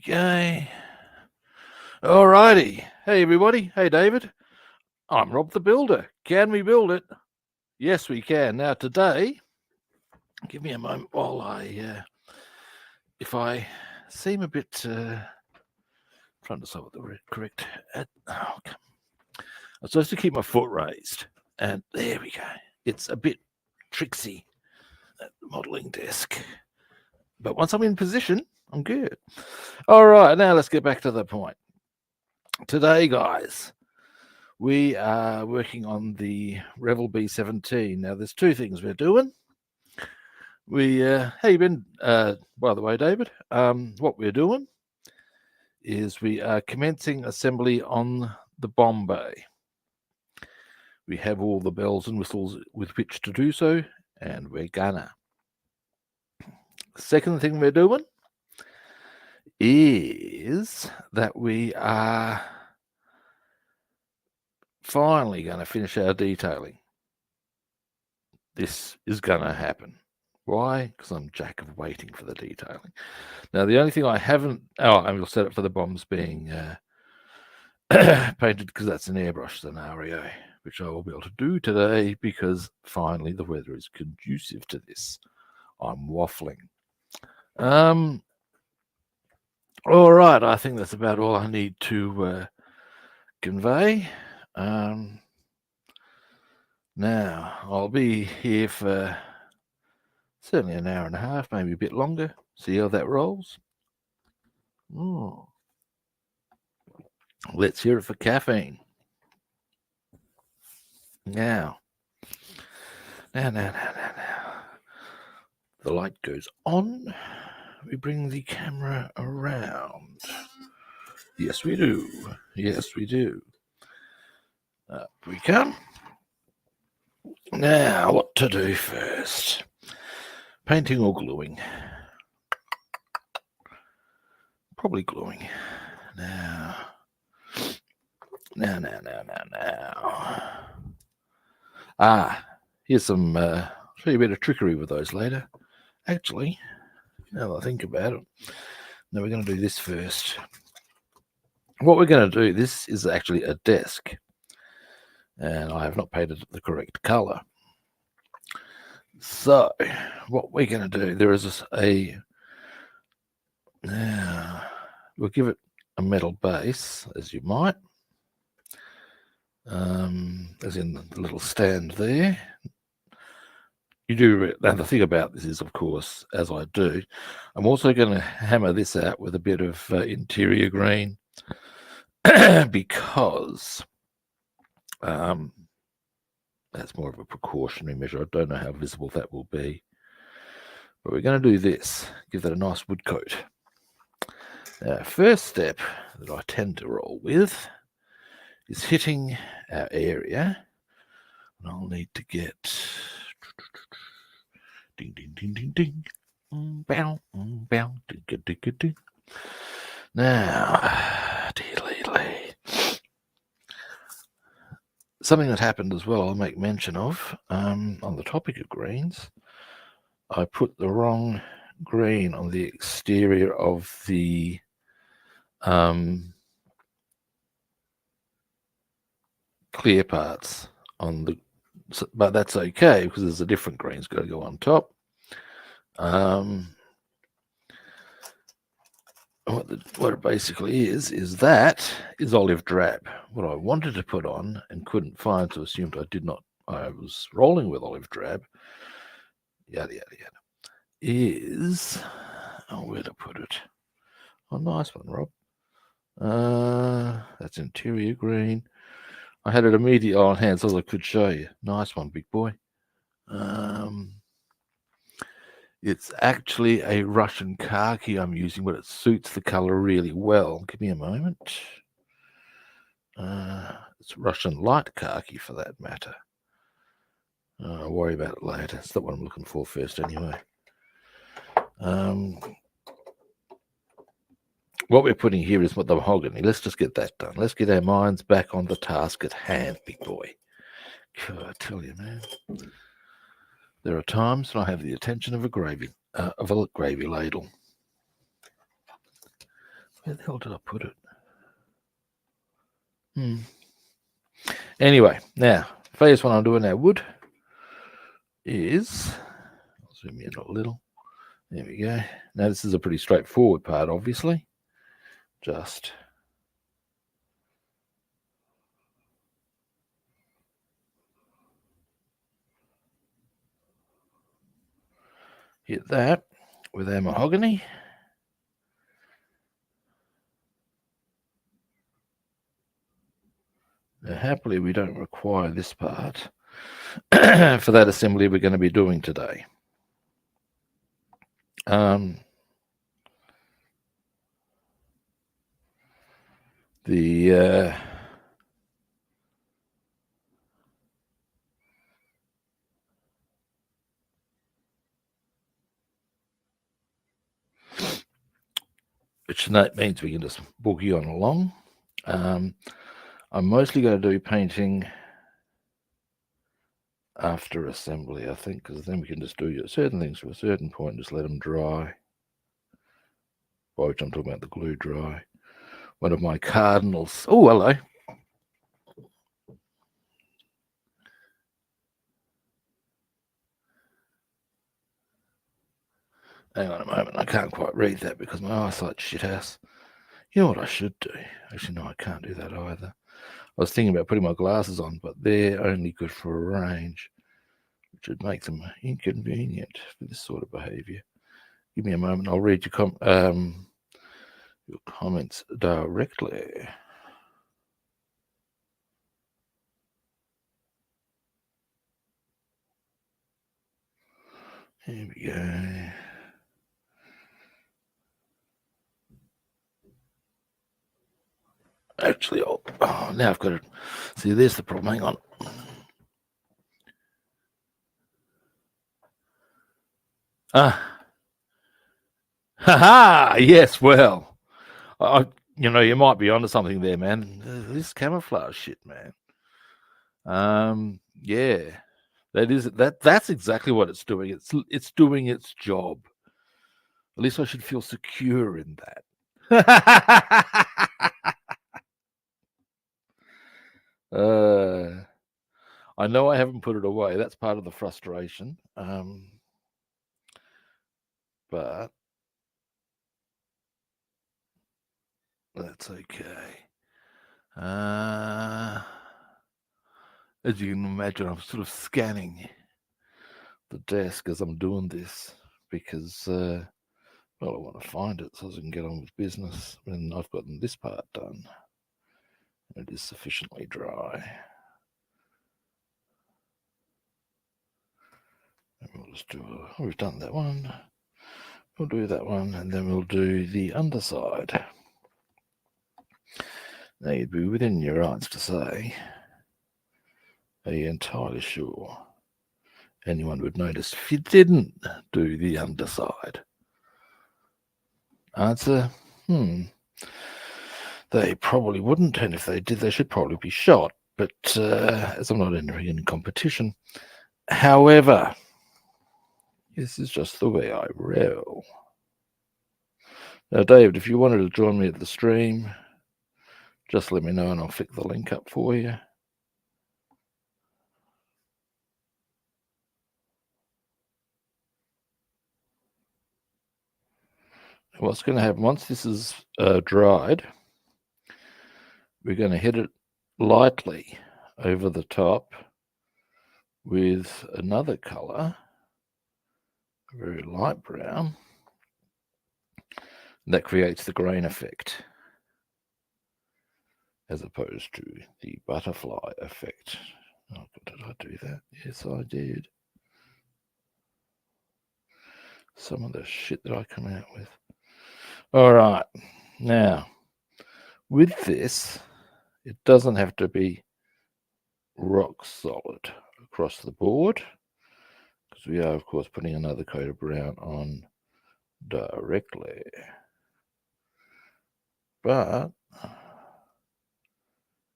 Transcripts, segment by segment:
we go. Alrighty. Hey, everybody. Hey, David. I'm Rob the Builder. Can we build it? Yes, we can. Now, today, give me a moment while if I seem a bit, trying to solve the correct, I'm supposed to keep my foot raised. And there we go. It's a bit tricksy, that modeling desk. But once I'm in position, I'm good. All right, now let's get back to the point. Today, guys, we are working on the Revell B-17. Now, there's two things we're doing. How you been, by the way, David? What we're doing is we are commencing assembly on the bomb bay. We have all the bells and whistles with which to do so, and we're gonna. Second thing we're doing is that we are finally going to finish our detailing. This is going to happen. Why? Because I'm jack of waiting for the detailing. Now, the only thing I haven't... and we'll set it for the bombs being painted, because that's an airbrush scenario, which I will be able to do today because finally the weather is conducive to this. I'm waffling. All right, I think that's about all I need to convey. Now, I'll be here for certainly an hour and a half, maybe a bit longer. See how that rolls. Let's hear it for caffeine. Now. The light goes on. We bring the camera around. Yes, we do. Yes, we do. Up we come. Now, what to do first? Painting or gluing? Probably gluing. Now. Here's some, show you a bit of trickery with those later. Actually, now that I think about it, now we're going to do this first. What we're going to do, this is actually a desk, and I have not painted the correct color. So, what we're going to do, there is we'll give it a metal base, as you might, as in the little stand there. You do, and the thing about this is, of course, as I do, I'm also going to hammer this out with a bit of interior green because that's more of a precautionary measure. I don't know how visible that will be. But we're going to do this, give that a nice wood coat. First step that I tend to roll with is hitting our area. And I'll need to get ding, ding, ding, ding, ding. Bow, bow, ding, ding, ding, ding. Now, something that happened as well, I'll make mention of, on the topic of greens. I put the wrong green on the exterior of the clear parts on the, but that's okay because there's a different green's got to go on top. What it basically is that is olive drab. What I wanted to put on and couldn't find, so assumed I did not. I was rolling with olive drab. Yada yada yada. Is where to put it? Oh, nice one, Rob. That's interior green. I had it immediately on hand so I could show you. Nice one, big boy. It's actually a Russian khaki I'm using, but it suits the color really well. Give me a moment. It's Russian light khaki for that matter. I'll worry about it later. It's not what I'm looking for first anyway. What we're putting here is the mahogany. Let's just get that done. Let's get our minds back on the task at hand, big boy. God, I tell you, man. There are times when I have the attention of a gravy ladle. Where the hell did I put it? Anyway, now, first one I'm doing now wood is, I'll zoom in a little. There we go. Now, this is a pretty straightforward part, obviously. Just hit that with our mahogany. Now, happily, we don't require this part for that assembly we're going to be doing today. Which means we can just boogie on along. I'm mostly going to do painting after assembly, I think, because then we can just do certain things to a certain point, just let them dry. By which I'm talking about the glue dry. One of my cardinals. Oh, hello. Hang on a moment. I can't quite read that because my eyesight's shit ass. You know what I should do? Actually, no, I can't do that either. I was thinking about putting my glasses on, but they're only good for a range, which would make them inconvenient for this sort of behaviour. Give me a moment. I'll read your comments directly. Here we go. Actually, now I've got to see. There's the problem. Hang on. Ha! Yes. Well, you might be onto something there, man. This camouflage shit, man. Yeah, that's exactly what it's doing. It's doing its job. At least I should feel secure in that. I know I haven't put it away. That's part of the frustration. But that's okay. As you can imagine, I'm sort of scanning the desk as I'm doing this because, well, I want to find it so I can get on with business. And I've gotten this part done. It is sufficiently dry. And we'll just we've done that one. We'll do that one, and then we'll do the underside. Now, you'd be within your rights to say, are you entirely sure anyone would notice if you didn't do the underside? Answer, they probably wouldn't, and if they did, they should probably be shot. But as I'm not entering in competition, however, this is just the way I roll. Now, David, if you wanted to join me at the stream, just let me know and I'll flick the link up for you. What's going to happen once this is dried, we're going to hit it lightly over the top with another color, very light brown. That creates the grain effect as opposed to the butterfly effect. Oh, did I do that? Yes, I did. Some of the shit that I come out with. All right. Now, with this, it doesn't have to be rock solid across the board because we are, of course, putting another coat of brown on directly. But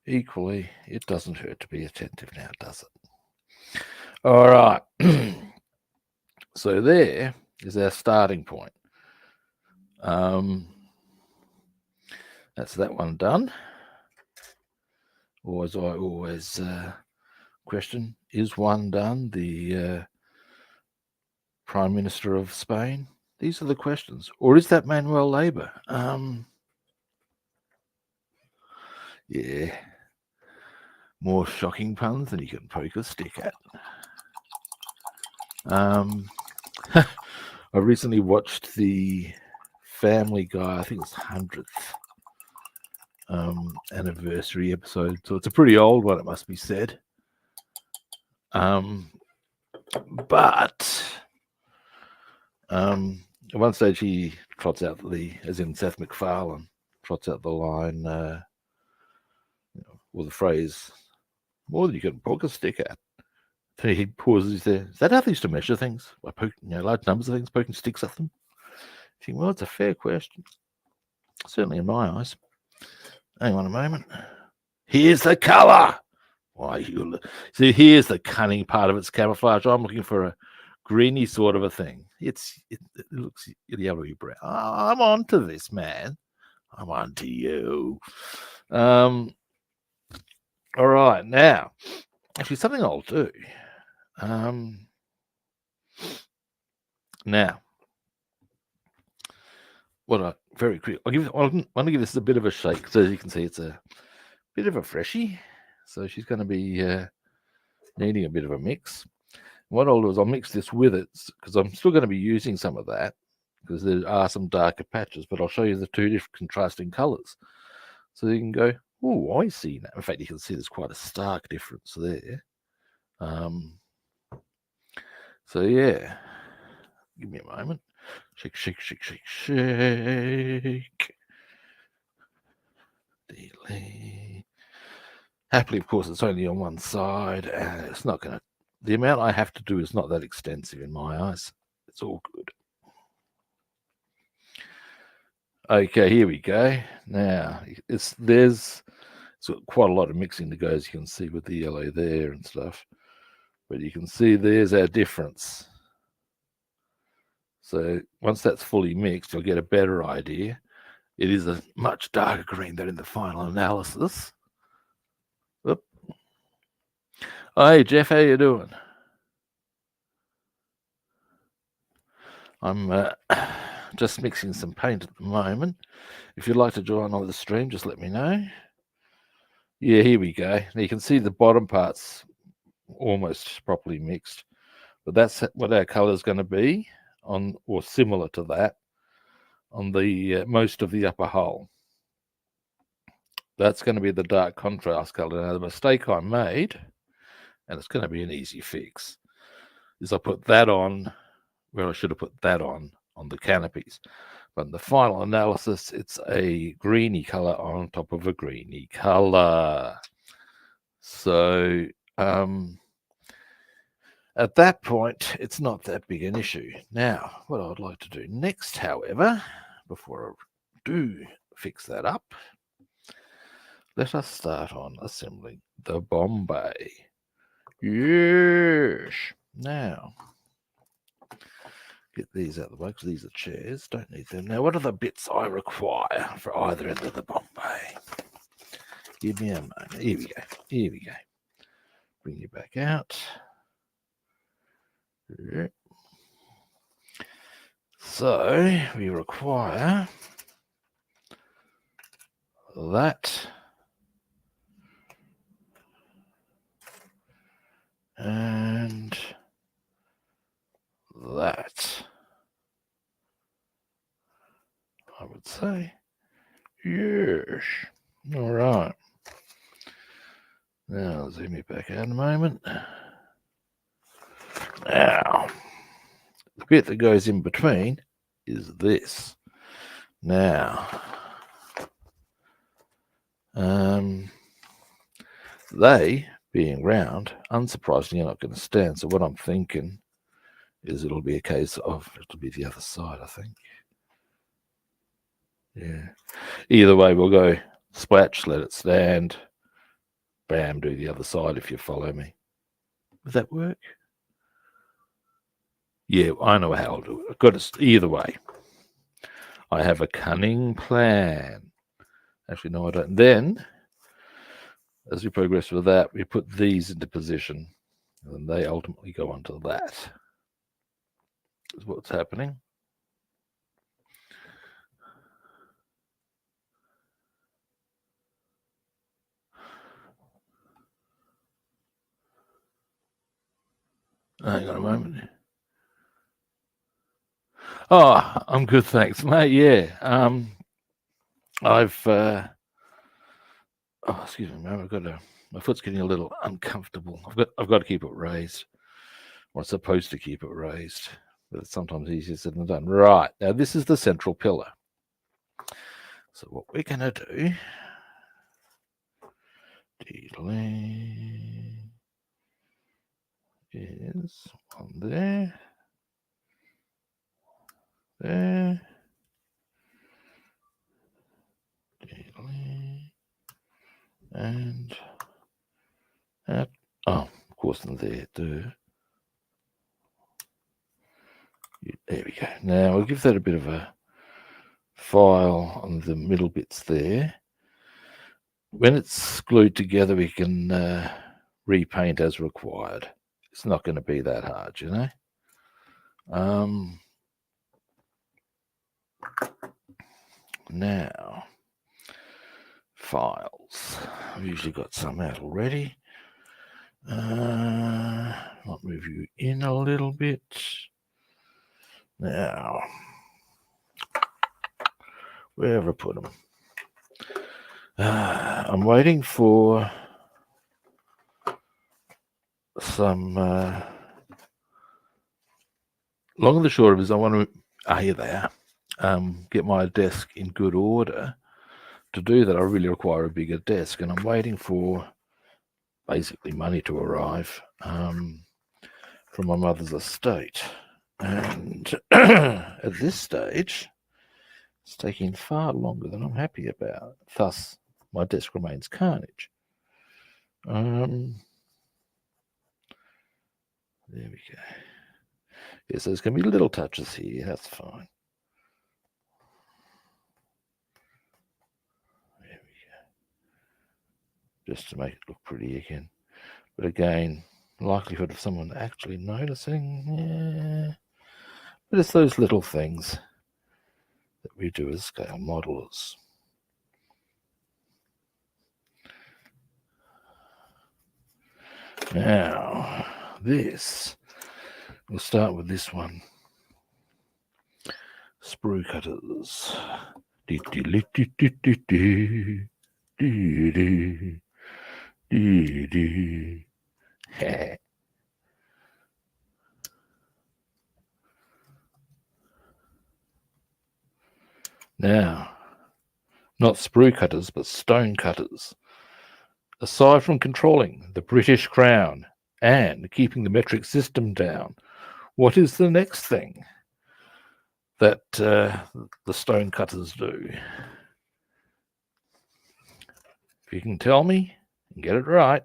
equally, it doesn't hurt to be attentive now, does it? All right. So there is our starting point. That's that one done. Or as I always question, is one done? The Prime Minister of Spain? These are the questions. Or is that Manuel Labor? Yeah. More shocking puns than you can poke a stick at. I recently watched the Family Guy, I think it's 100th anniversary episode. So it's a pretty old one, it must be said. But at one stage he trots out as in Seth MacFarlane, trots out the line, or the phrase, more than you can poke a stick at. So he pauses there. Is that how they used to measure things? By poking, large numbers of things, poking sticks at them? I think, well, it's a fair question. Certainly in my eyes. Hang on a moment. Here's the colour. Why you see? Here's the cunning part of its camouflage. I'm looking for a greeny sort of a thing. It looks yellowy brown. I'm on to this, man. I'm on to you. All right, now actually something I'll do. Now, what I very quick. I want to give this a bit of a shake, so as you can see, it's a bit of a freshie. So she's going to be needing a bit of a mix. What I'll do is I'll mix this with it because I'm still going to be using some of that because there are some darker patches, but I'll show you the two different contrasting colors. So you can go, oh, I see now. In fact, you can see there's quite a stark difference there. So yeah, give me a moment. Shake, shake, shake, shake, shake. Delay. Happily, of course, it's only on one side, and it's not going to. The amount I have to do is not that extensive in my eyes. It's all good. Okay, here we go. Now, there's quite a lot of mixing to go, as you can see with the yellow there and stuff. But you can see there's our difference. So once that's fully mixed, you'll get a better idea. It is a much darker green than in the final analysis. Oop. Oh, hey, Jeff, how you doing? I'm just mixing some paint at the moment. If you'd like to join on the stream, just let me know. Yeah, here we go. Now you can see the bottom part's almost properly mixed, but that's what our color is going to be on, or similar to that, on the most of the upper hull. That's going to be the dark contrast color. Now, the mistake I made, and it's going to be an easy fix, is I put that on where I should have put that on the canopies. But in the final analysis, it's a greeny color on top of a greeny color. So at that point, it's not that big an issue. Now, what I'd like to do next, however, before I do fix that up, let us start on assembling the Bombay. Yes. Now, get these out of the way because these are chairs. Don't need them. Now, what are the bits I require for either end of the Bombay? Give me a moment. Here we go. Here we go. Bring you back out. So, we require that and that, I would say. Yes. All right. Now, I'll zoom it back out in a moment. Now, the bit that goes in between is this. Now, they, being round, unsurprisingly, are not going to stand. So what I'm thinking is it'll be a case of, it'll be the other side, I think. Yeah. Either way, we'll go splatch, let it stand, bam, do the other side if you follow me. Does that work? Yeah, I know how I'll do it. I've got it either way. I have a cunning plan. Actually, no, I don't. Then, as we progress with that, we put these into position, and they ultimately go onto that. Is what's happening. Hang on a moment. Oh, I'm good, thanks, mate. Yeah. I've oh, excuse me, man. My foot's getting a little uncomfortable. I've got to keep it raised. Well, I'm supposed to keep it raised, but it's sometimes easier said than done. Right, now this is the central pillar. So what we're gonna do is on there, and that. Oh, of course, in there too. There we go. Now we'll give that a bit of a file on the middle bits there. When it's glued together, we can repaint as required. It's not going to be that hard, you know. Now, files. I've usually got some out already. I'll move you in a little bit. Now, wherever I put them. I'm waiting for some. Long and the short of it is I want to. Here they are. Get my desk in good order. To do that, I really require a bigger desk, and I'm waiting for basically money to arrive from my mother's estate. And at this stage, it's taking far longer than I'm happy about. Thus, my desk remains carnage. There we go. Yeah, so there's going to be little touches here. That's fine. There we go. Just to make it look pretty again. But again, likelihood of someone actually noticing, yeah. But it's those little things that we do as scale modelers. Now, this, we'll start with this one. Sprue cutters. Now, not sprue cutters, but stone cutters. Aside from controlling the British Crown and keeping the metric system down, what is the next thing that the stone cutters do? If you can tell me and get it right,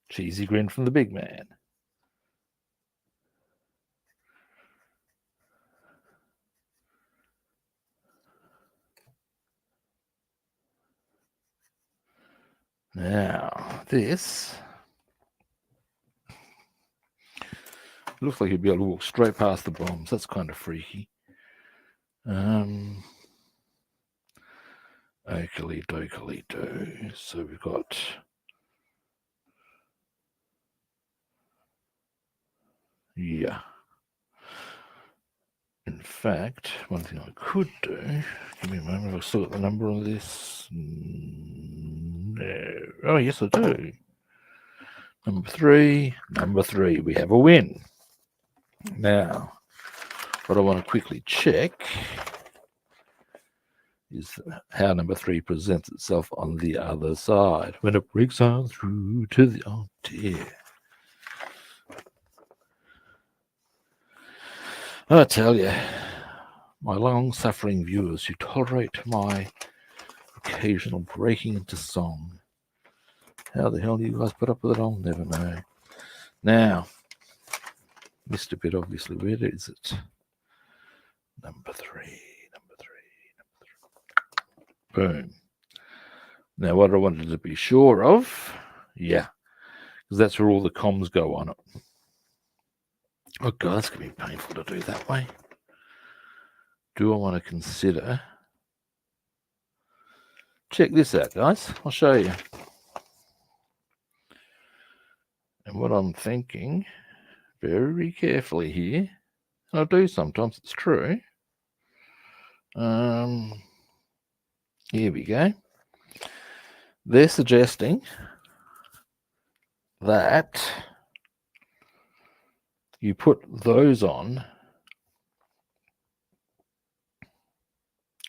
cheesy grin from the big man. Now, this looks like you'd be able to walk straight past the bombs. That's kind of freaky. Okily dokily do. So we've got yeah. In fact, one thing I could do, give me a moment, I've still got the number on this. No. Oh, yes, I do. Number three, we have a win. Now, what I want to quickly check is how number three presents itself on the other side. When it breaks on through to the, oh dear. I tell you, my long-suffering viewers who tolerate my occasional breaking into song. How the hell do you guys put up with it? I'll never know. Now, missed a bit, obviously. Where is it? Number three. Boom. Now, what I wanted to be sure of, yeah, because that's where all the comms go on it. Oh, God, that's going to be painful to do that way. Do I want to consider... Check this out, guys. I'll show you. And what I'm thinking, very carefully here, and I do sometimes, it's true. Here we go. They're suggesting that you put those on.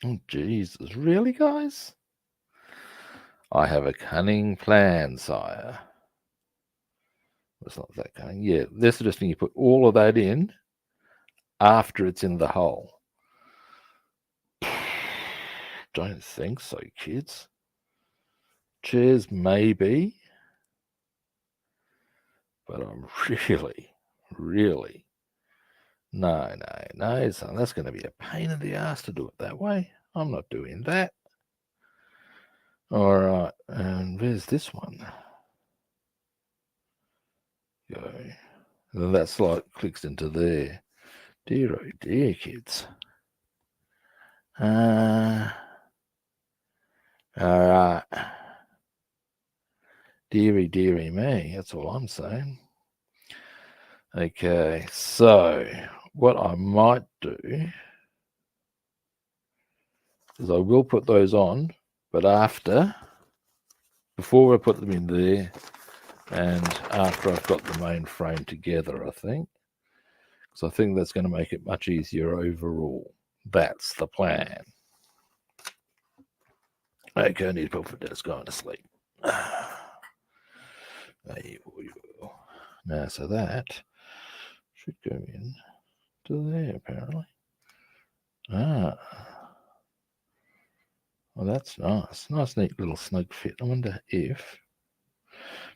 Oh, Jesus. Really, guys? I have a cunning plan, sire. It's not that cunning. Yeah, they're suggesting you put all of that in after it's in the hole. Don't think so, kids. Chairs, maybe. But I'm really... No, son, that's going to be a pain in the ass to do it that way. I'm not doing that. All right, and where's this one? Go. And then that slide clicks into there. Dear, oh dear, kids. All right. Deary me, that's all I'm saying. Okay, so what I might do is I will put those on, but before I put them in there, and after I've got the main frame together, I think. Because I think that's going to make it much easier overall. That's the plan. Okay, I need to put Dad's going to sleep. Now, so that should go in to there, apparently. Well, that's nice. Nice, neat little snug fit. I wonder if...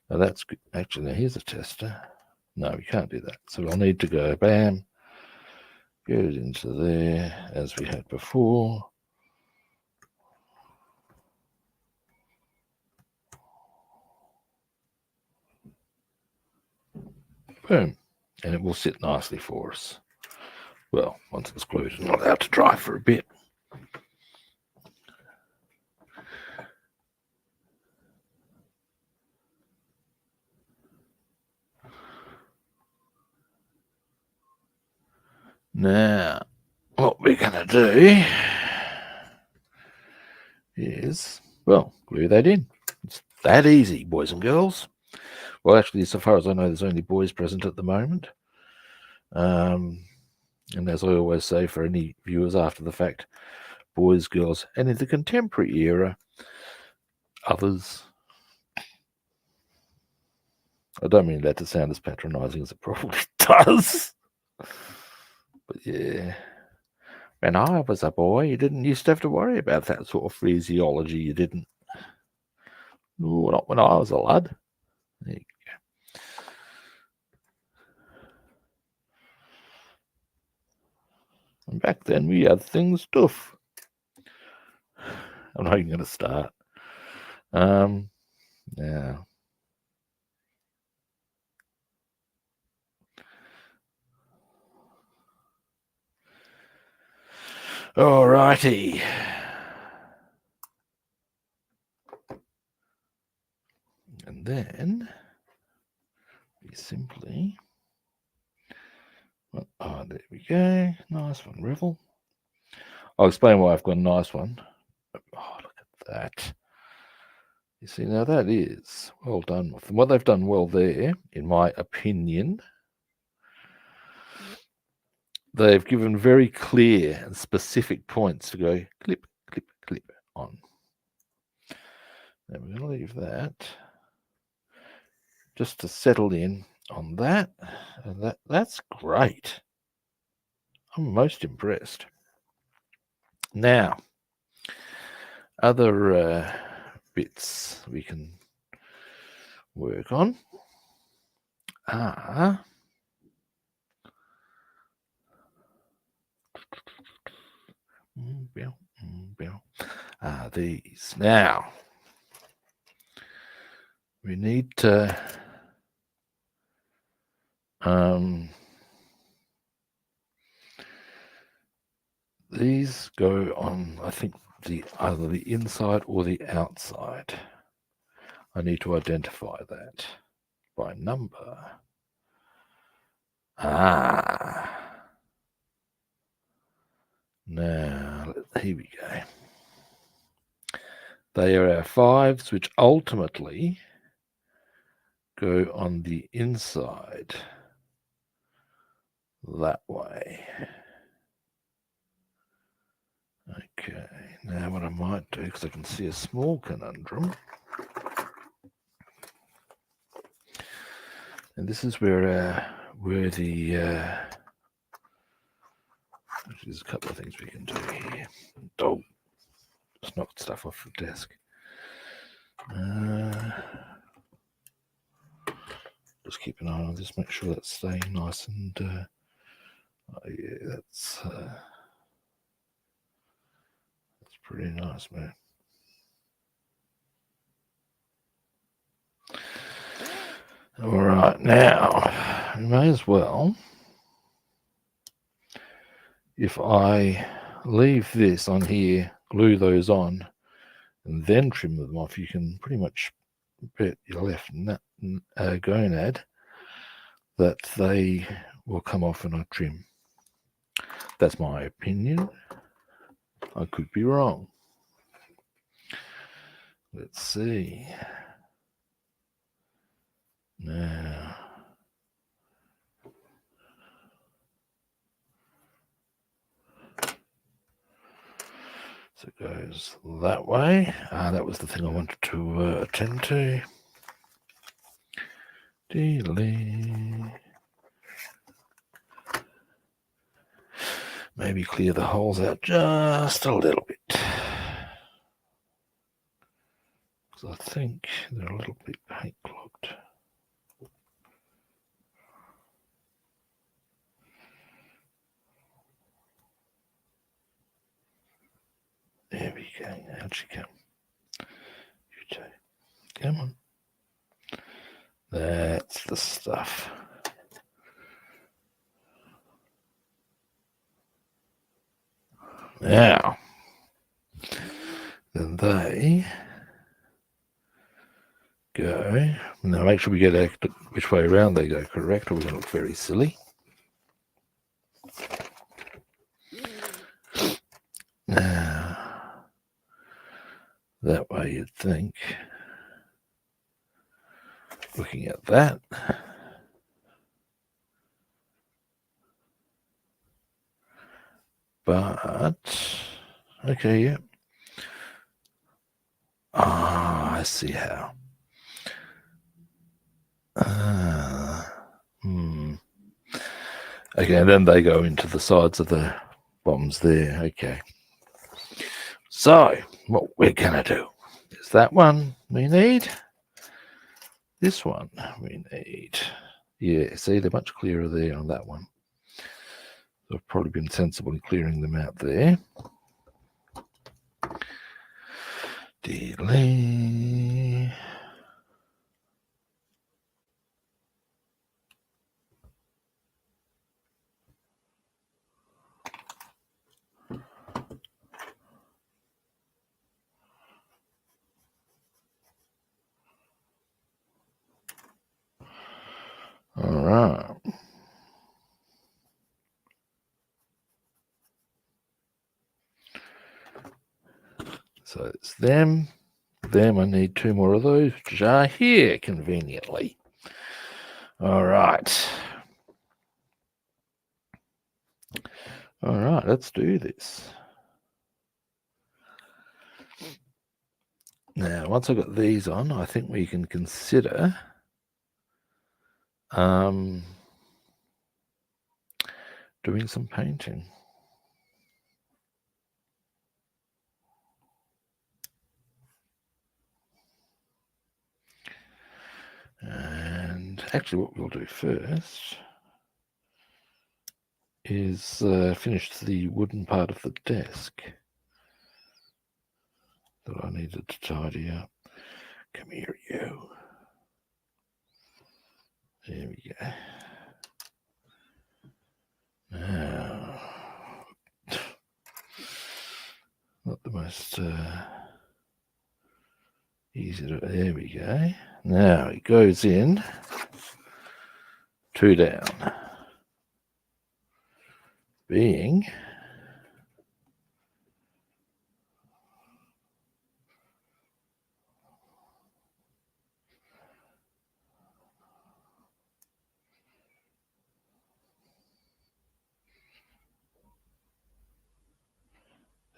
Now, that's good. Actually, now here's a tester. No, we can't do that. So I'll need to go, bam, get it into there, as we had before. Boom. And it will sit nicely for us. Well, once it's glued and allowed to dry for a bit. Now, what we're going to do is, well, glue that in. It's that easy, boys and girls. Well, actually, so far as I know, there's only boys present at the moment. And as I always say, for any viewers after the fact, boys, girls, and in the contemporary era, others. I don't mean that to sound as patronising as it probably does. But yeah, when I was a boy, you didn't used to have to worry about that sort of phraseology. You didn't. No, not when I was a lad. There you go. And back then we had things tough. I'm not even going to start. Yeah. Alrighty. And then we simply... Oh, there we go. Nice one, Revell. I'll explain why I've got a nice one. Oh, look at that. You see, now that is well done with them. What they've done well there, in my opinion, they've given very clear and specific points to go clip, clip, clip on. Now we're going to leave that just to settle in on that. And that's great. I'm most impressed. Now, other bits we can work on are these. Now, we need to these go on, I think, either the inside or the outside. I need to identify that by number. Now, here we go. They are our 5s, which ultimately go on the inside that way. Okay, now what I might do, because I can see a small conundrum, and this is where the there's a couple of things we can do here. Oh, just knocked stuff off the desk. Just keep an eye on this, make sure that's staying nice and oh yeah, that's pretty nice, man. All right, now we may as well, if I leave this on here, glue those on, and then trim them off, you can pretty much bet your left gonad that they will come off when I trim. That's my opinion. I could be wrong. Let's see. Now, so it goes that way. That was the thing I wanted to attend to. Delete. Maybe clear the holes out just a little bit, because I think they're a little bit paint clogged. There we go. How'd she come? You two. Come on. That's the stuff. Now, then they go. Now make sure we get which way around they go correct, or we're going to look very silly. Now, that way you'd think, looking at that, but okay, yeah. I see how. Okay, and then they go into the sides of the bombs there. Okay. So, what we're going to do is that one we need. This one we need. Yeah, see, they're much clearer there on that one. So I've probably been sensible in clearing them out there. Delete. All right. So it's them. I need 2 more of those, which are here conveniently. All right. All right, let's do this. Now, once I've got these on, I think we can consider doing some painting. And actually what we'll do first is finish the wooden part of the desk that I needed to tidy up. Come here, you. There we go. Now, not the most easy to. There we go. Now it goes in 2 down, being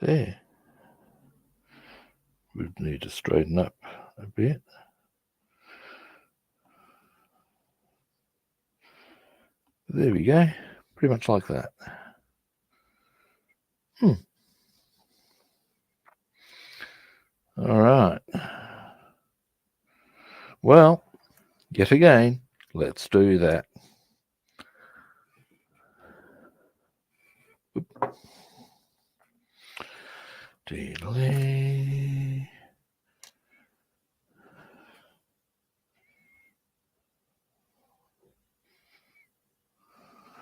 there. We need to straighten up a bit. There we go. Pretty much like that. All right. Well, yet again, let's do that. Delay.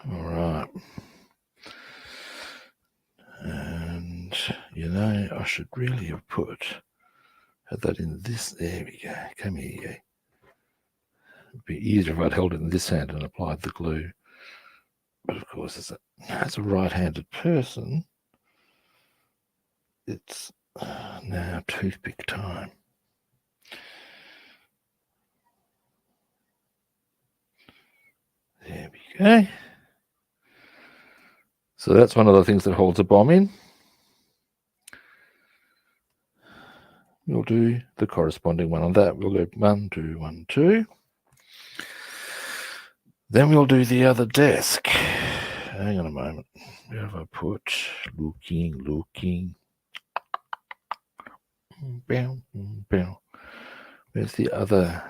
All right. And, you know, I should really have had that in this. There we go. Come here, you. It'd be easier if I'd held it in this hand and applied the glue. But of course, as a right-handed person, it's now toothpick time. There we go. So that's one of the things that holds a bomb in. We'll do the corresponding one on that. We'll go 1, 2, 1, 2. Then we'll do the other desk. Hang on a moment. Where have I put? Looking. Bow. Where's the other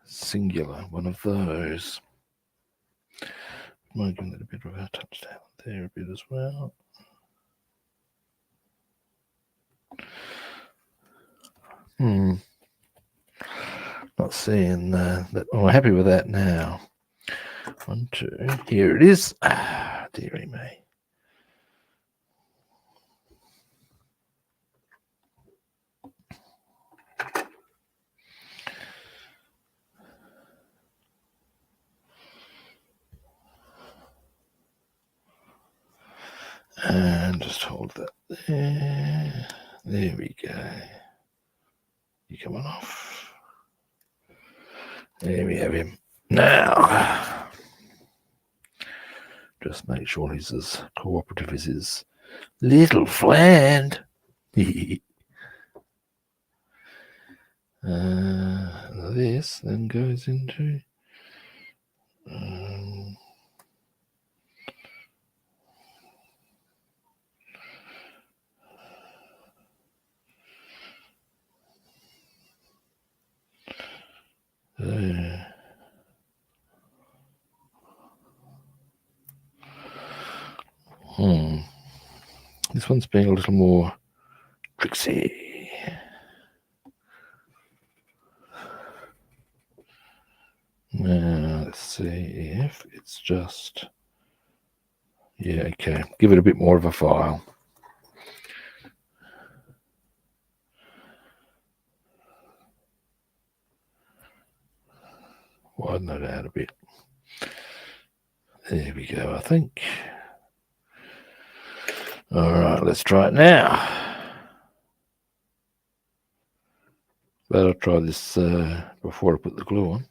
singular? One of those. Might give that a bit of a touch down there a bit as well. Not seeing that. Oh, I'm happy with that now. 1, 2. Here it is. Dearie me. And just hold that there. There we go. You coming off? There we have him. Now, just make sure he's as cooperative as his little friend. This then goes into there. This one's being a little more tricksy. Now, let's see if it's just... Yeah, okay. Give it a bit more of a file. Widen that out a bit. There we go, I think. All right, let's try it now. But I'll try this before I put the glue on.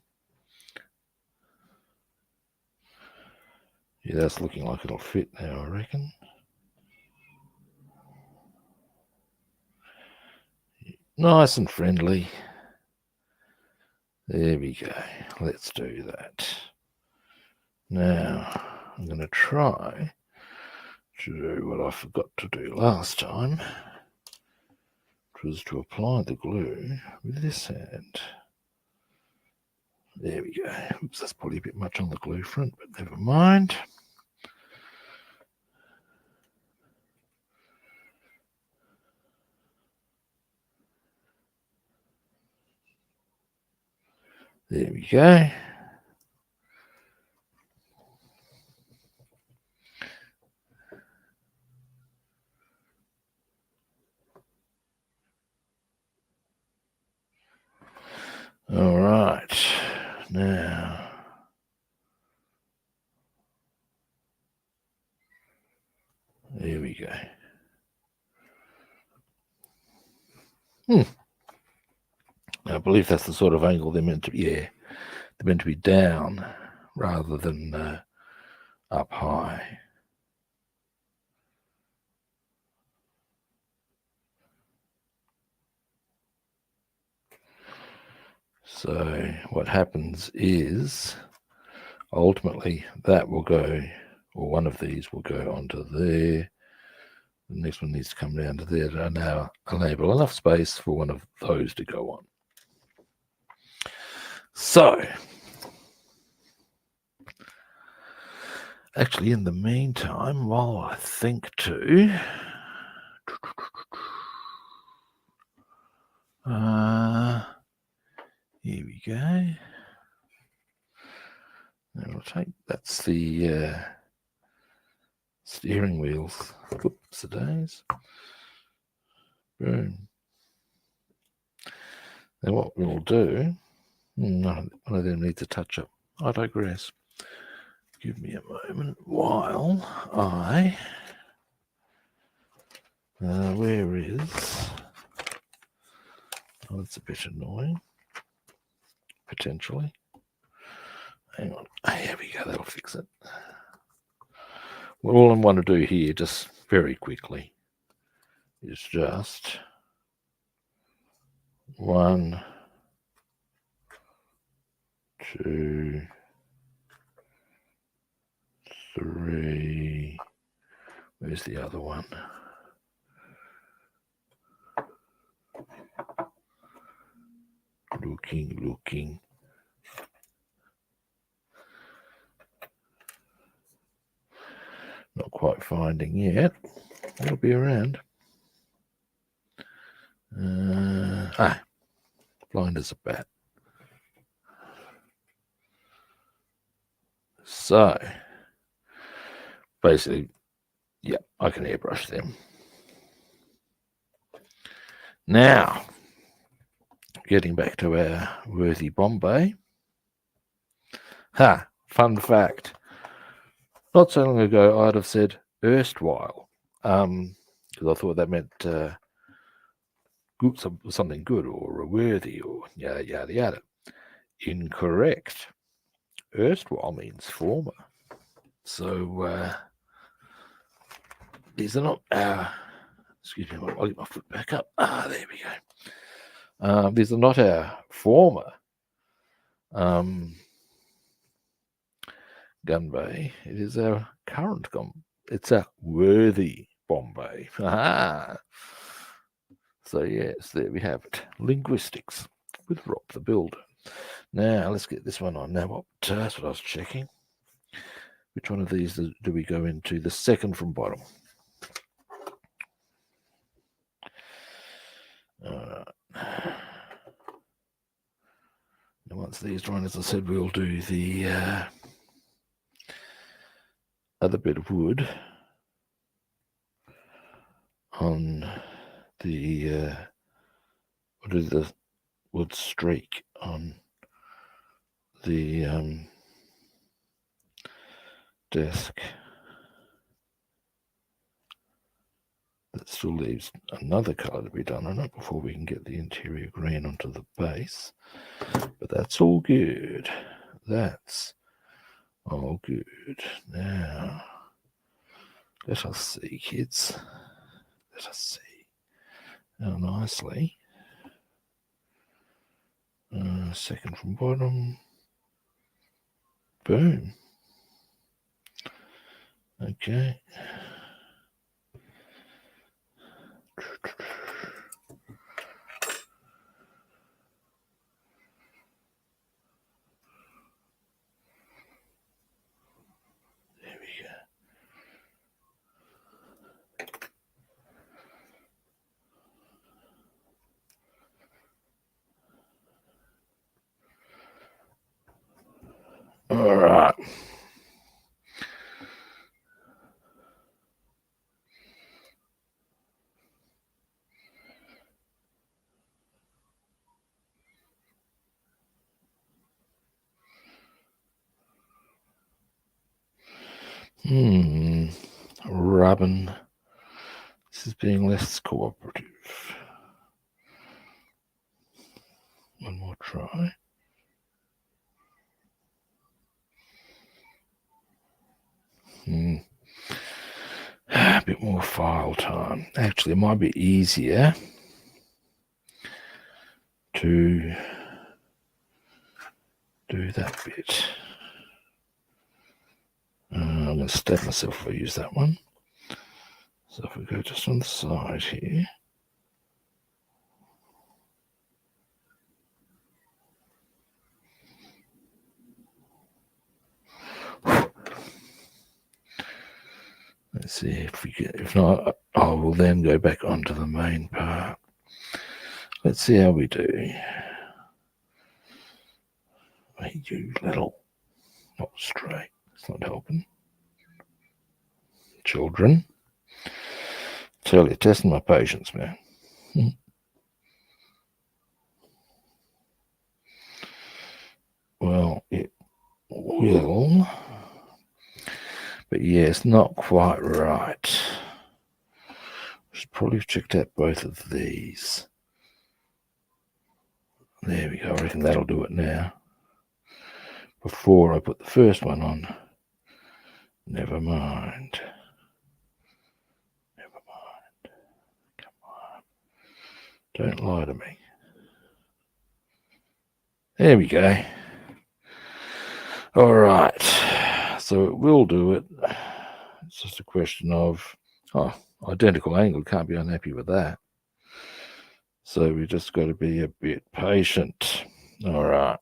Yeah, that's looking like it'll fit now, I reckon. Nice and friendly. There we go. Let's do that. Now, I'm going to try to do what I forgot to do last time, which was to apply the glue with this hand. There we go. Oops, that's probably a bit much on the glue front, but never mind. There we go. Now, there we go. I believe that's the sort of angle they're meant to be. Yeah, they're meant to be down rather than up high. So what happens is ultimately that will go, or one of these will go onto there. The next one needs to come down to there to now enable enough space for one of those to go on. So actually, in the meantime, while I think too, here we go. Now we'll take, that's the steering wheels. Whoops, the days. Boom. Now what we'll do, one of them needs a touch up. I digress. Give me a moment while I, where is, oh, that's a bit annoying, potentially. Hang on, here we go, that'll fix it. Well, all I want to do here, just very quickly, is just 1, 2, 3, where's the other one? Looking. Not quite finding yet. It'll be around. Blind as a bat. So, basically, yeah, I can airbrush them. Now, getting back to our worthy Bombay. Fun fact. Not so long ago, I'd have said erstwhile, because I thought that meant something good or a worthy or yada, yada, yada. Incorrect. Erstwhile means former. So these are not our, excuse me, I'll get my foot back up. There we go. These are not our former gun bay. It is our current gun. It's a worthy Bombay. So yes, there we have it. Linguistics with Rob the Builder. Now let's get this one on. Now that's what I was checking. Which one of these do we go into? The second from bottom. Now once these run, as I said, we'll do the other bit of wood on the what is the wood streak on the desk. That still leaves another colour to be done on it before we can get the interior green onto the base. But that's all good. That's all good. Now, let us see, kids. Let us see how nicely. Second from bottom. Boom. Okay. There we go. All right. Rubbin. This is being less cooperative. One more try. A bit more file time. Actually, it might be easier to do that bit. I'm going to stab myself if I use that one. So if we go just on the side here. Let's see if we get, if not, I will then go back onto the main part. Let's see how we do. You little, not straight, it's not helping. Children. Tell you, testing my patience, man. Well, it will, but yeah, it's not quite right. Should probably have checked out both of these. There we go. I reckon that'll do it now. Before I put the first one on. Never mind. Never mind. Come on. Don't lie to me. There we go. All right. So it will do it. It's just a question of, identical angle. Can't be unhappy with that. So we just got to be a bit patient. All right.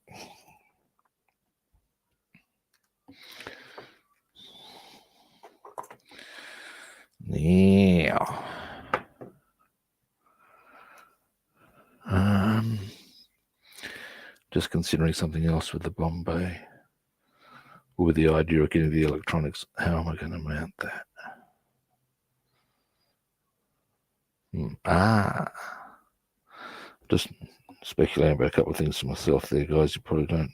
Now, just considering something else with the Bombay, or with the idea of getting the electronics. How am I going to mount that? Just speculating about a couple of things to myself there, guys. You probably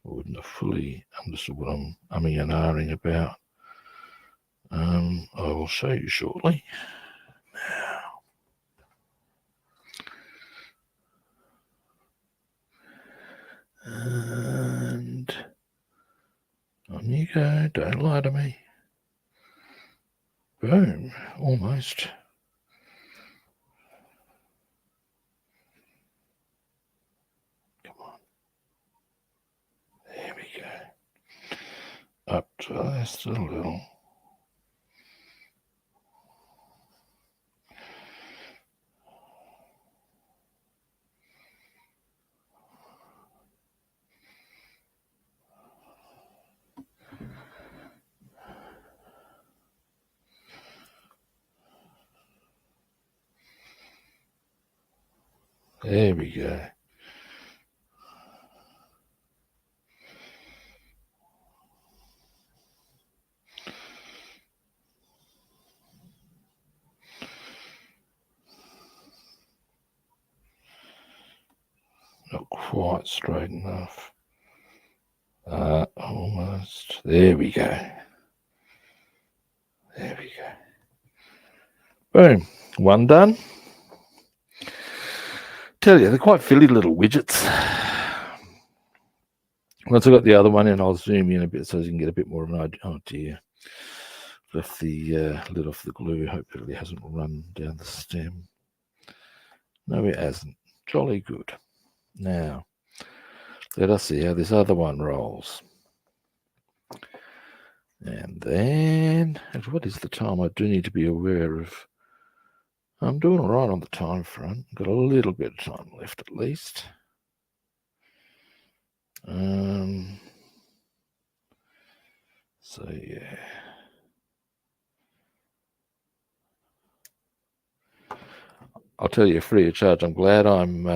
wouldn't have fully understood what I'm umming and ahhing about. I will show you shortly. And on you go, don't lie to me. Boom, almost. Come on. There we go. Up just a little. There we go. Not quite straight enough. Almost. There we go. There we go. Boom. One done. Tell you, they're quite filly little widgets. Once I got the other one in, I'll zoom in a bit so you can get a bit more of an idea. Oh dear. Left the lid off the glue. Hopefully it hasn't run down the stem. No, it hasn't. Jolly good. Now, let us see how this other one rolls. And then, what is the time? I do need to be aware of. I'm doing all right on the time front. Got a little bit of time left at least. So yeah. I'll tell you free of charge, I'm glad I'm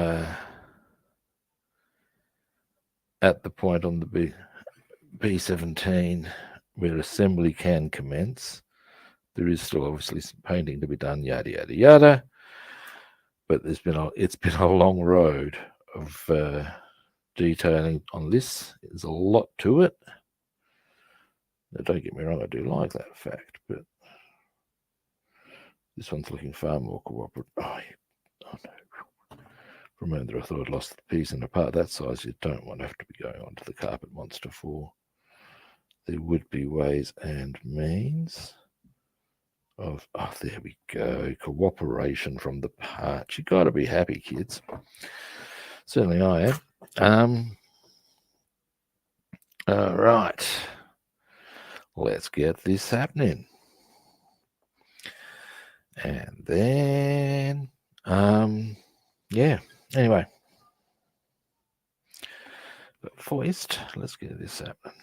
at the point on the B-17 where assembly can commence. There is still obviously some painting to be done, yada, yada, yada. But it's been a long road of detailing on this. There's a lot to it. Now, don't get me wrong, I do like that fact, but this one's looking far more cooperative. Oh no. For a moment there I thought I'd lost the piece, and a part that size you don't want to have to be going onto the carpet monster for. There would be ways and means of, oh, there we go, cooperation from the parts. You got to be happy, kids. Certainly I am. All right, let's get this happening. And then, yeah, anyway, but first, let's get this happening.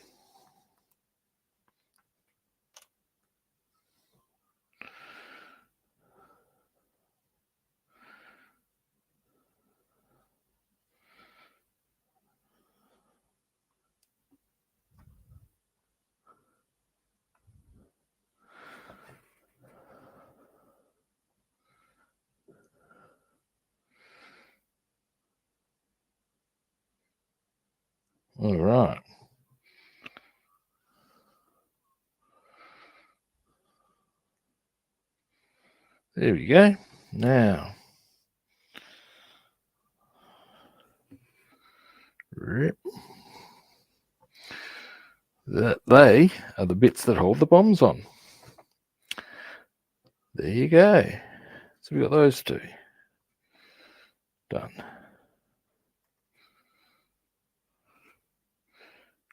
All right. There we go. Now, rip. They are the bits that hold the bombs on. There you go. So we got those two done.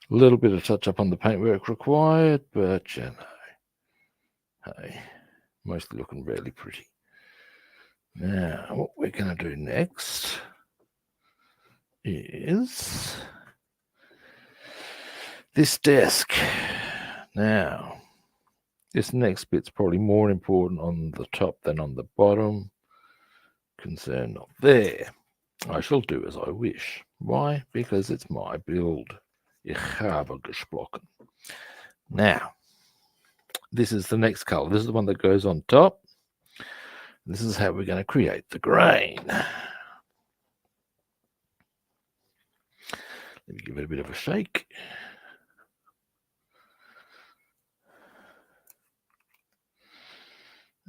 A little bit of touch up on the paintwork required, but you know, hey, mostly looking really pretty. Now, what we're going to do next is this desk. Now, this next bit's probably more important on the top than on the bottom. Concern not there. I shall do as I wish. Why? Because it's my build. Ich habe gesprochen. Now, this is the next color. This is the one that goes on top. This is how we're going to create the grain. Let me give it a bit of a shake.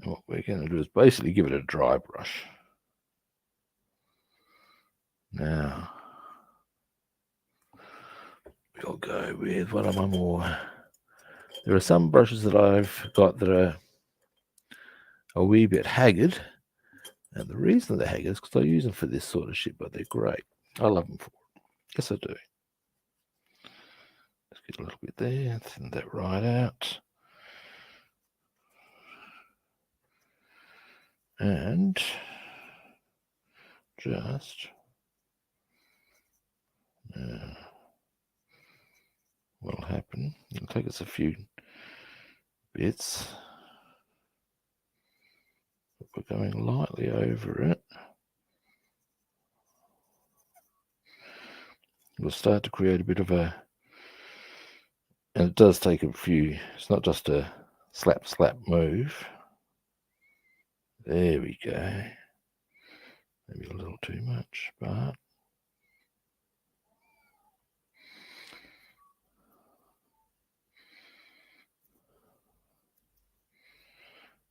And what we're going to do is basically give it a dry brush. Now, we'll go with one of my more... There are some brushes that I've got that are a wee bit haggard. And the reason they're haggard is because I use them for this sort of shit, but they're great. I love them for it. Yes, I do. Let's get a little bit there, thin that right out. And just what'll happen, it'll take us a few bits. We're going lightly over it. We'll start to create a bit of a, and it does take a few, it's not just a slap move. There we go. Maybe a little too much, but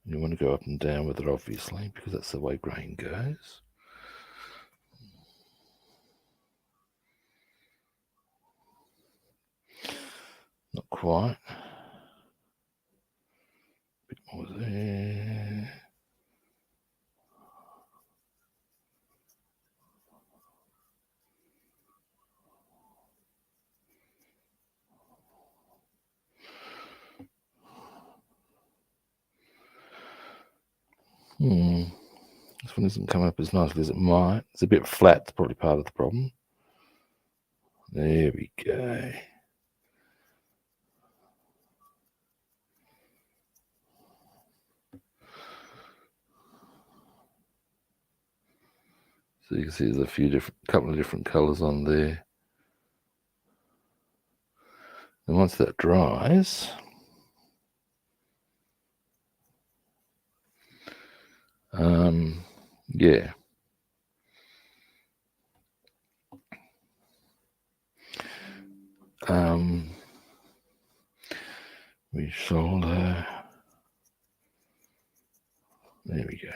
you want to go up and down with it, obviously, because that's the way grain goes. Not quite. A bit more there. This one isn't coming up as nicely as it might. It's a bit flat, it's probably part of the problem. There we go. So you can see there's a couple of different colours on there. And once that dries, yeah. we shall, there we go.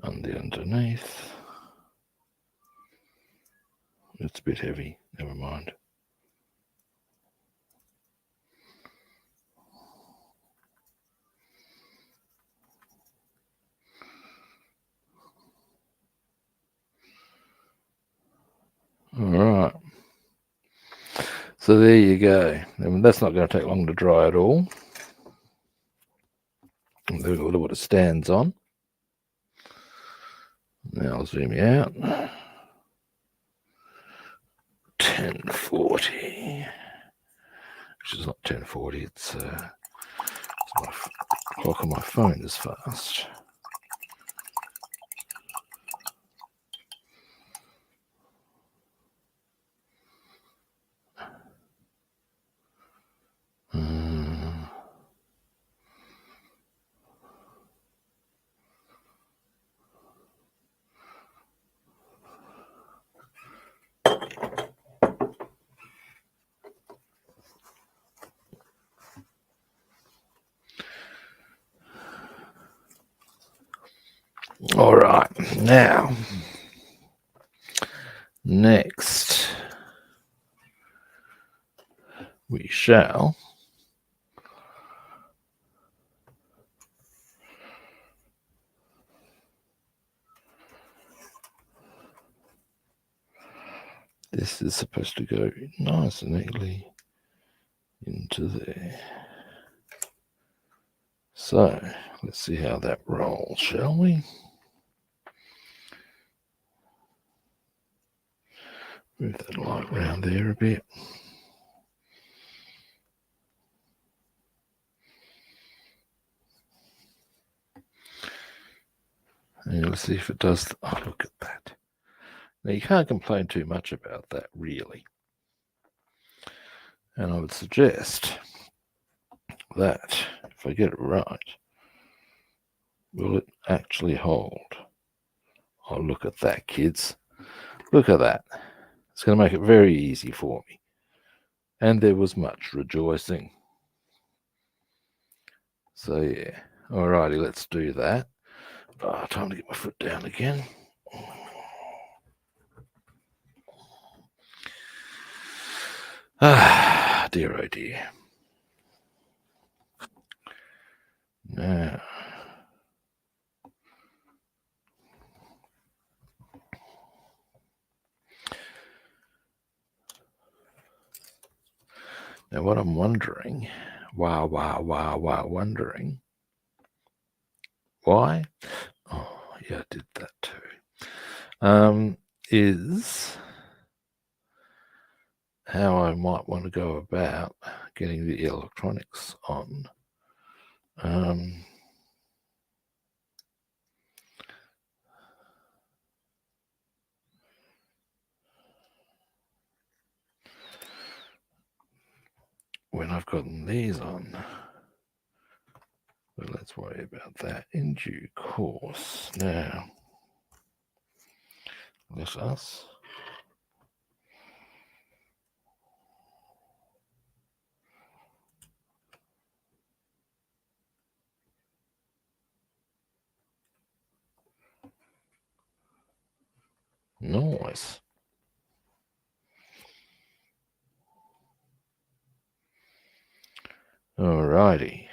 And the underneath, it's a bit heavy, never mind. All right. So there you go. And that's not going to take long to dry at all. Look at what it stands on. Now I'll zoom you out. 1040. Which is not 1040. It's my clock on my phone is fast. All right, now, next, we shall this is supposed to go nice and neatly into there. So, let's see how that rolls, shall we? Move that light round there a bit. And let's see if it does. Oh, look at that. Now, you can't complain too much about that, really. And I would suggest that if I get it right, will it actually hold? Oh, look at that, kids. Look at that. It's going to make it very easy for me. And there was much rejoicing. So, yeah. Alrighty, let's do that. Oh, time to get my foot down again. Ah, dear, oh dear. Now, what I'm wondering, wondering, why? Oh, yeah, I did that too. Is how I might want to go about getting the electronics on. When I've gotten these on. But let's worry about that in due course. Now, let us nice. Alrighty.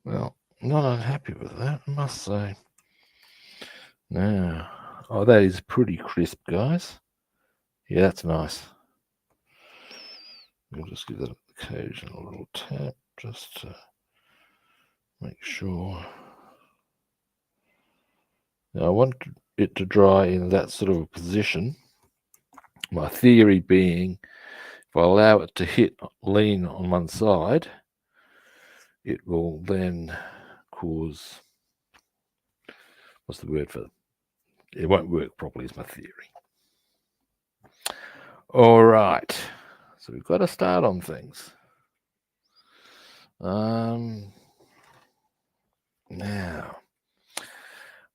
Well, not unhappy with that, I must say. Now, oh, that is pretty crisp, guys. Yeah, that's nice. We'll just give that an occasional little tap just to make sure. Now, I want it to dry in that sort of a position. My theory being, if I allow it to lean on one side, it will then cause, what's the word for it? It won't work properly, is my theory. All right, so we've got to start on things. Now,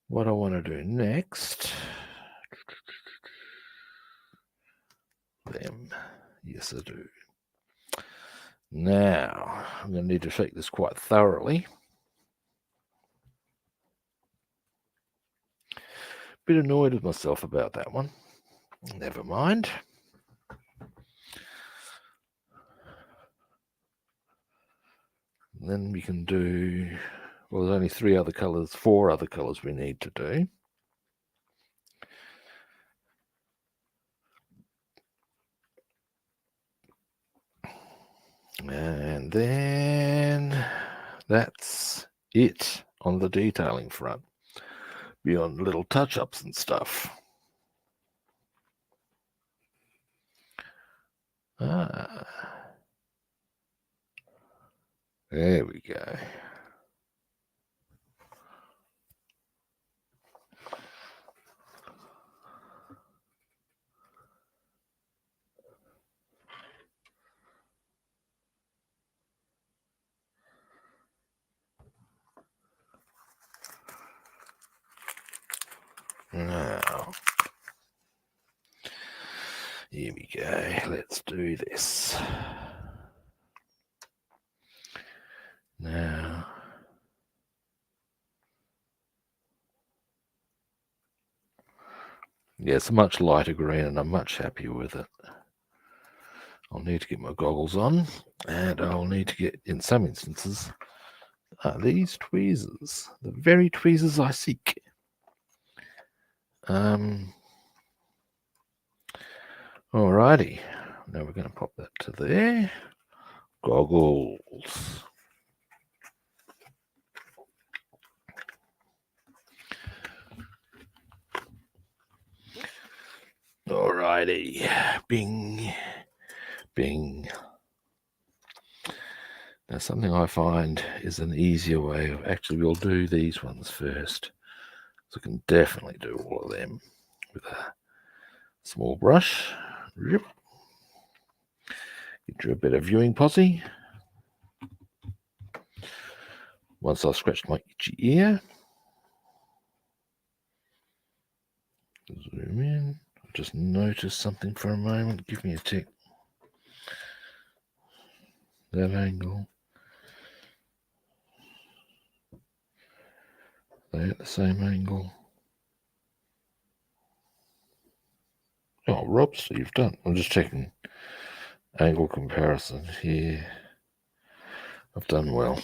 what I want to do next, them, yes I do. Now, I'm going to need to shake this quite thoroughly. Bit annoyed with myself about that one. Never mind. And then we can do, well, there's only four other colours we need to do. And then that's it on the detailing front, beyond little touch-ups and stuff. There we go. Now, here we go. Let's do this. Now, yeah, it's a much lighter green and I'm much happier with it. I'll need to get my goggles on and I'll need to get, in some instances, these tweezers, the very tweezers I seek. Alrighty, now we're going to pop that to there. Goggles. Alrighty, bing, bing. Now something I find is an easier way of, actually we'll do these ones first. So I can definitely do all of them with a small brush. Get you a bit of viewing posse. Once I've scratched my itchy ear, zoom in. Just notice something for a moment. Give me a tick. That angle. They at the same angle. Oh, Rob, so you've done. I'm just checking angle comparison here. I've done well.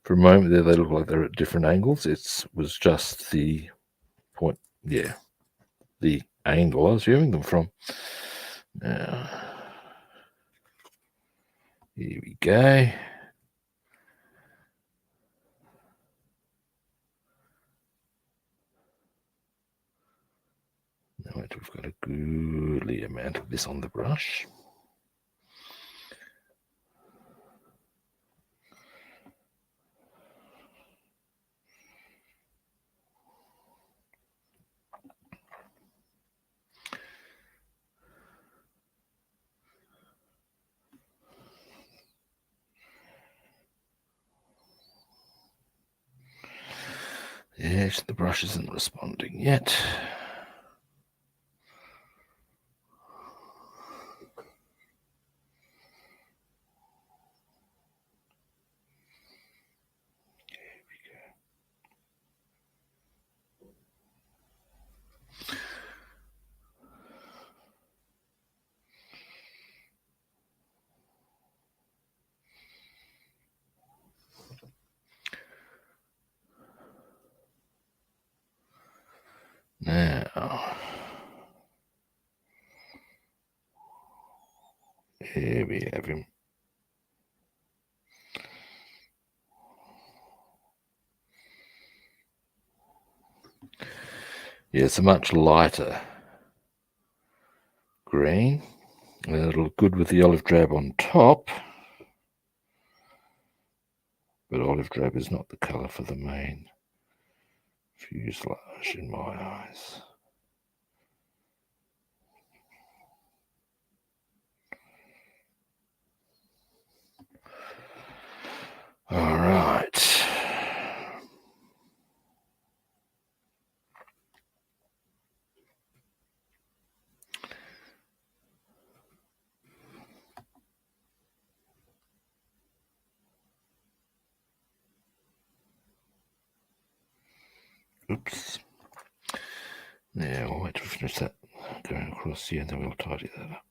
For a moment there, they look like they're at different angles. It was just the point, yeah, the angle I was viewing them from. Now, here we go. Now we've got a goodly amount of this on the brush. Yes, the brush isn't responding yet. Now, here we have him. Yeah, it's a much lighter green. It'll look good with the olive drab on top. But olive drab is not the colour for the main fuselage in my eyes. All right. Oops. Now we'll wait to finish that going across here, and then we'll tidy that up.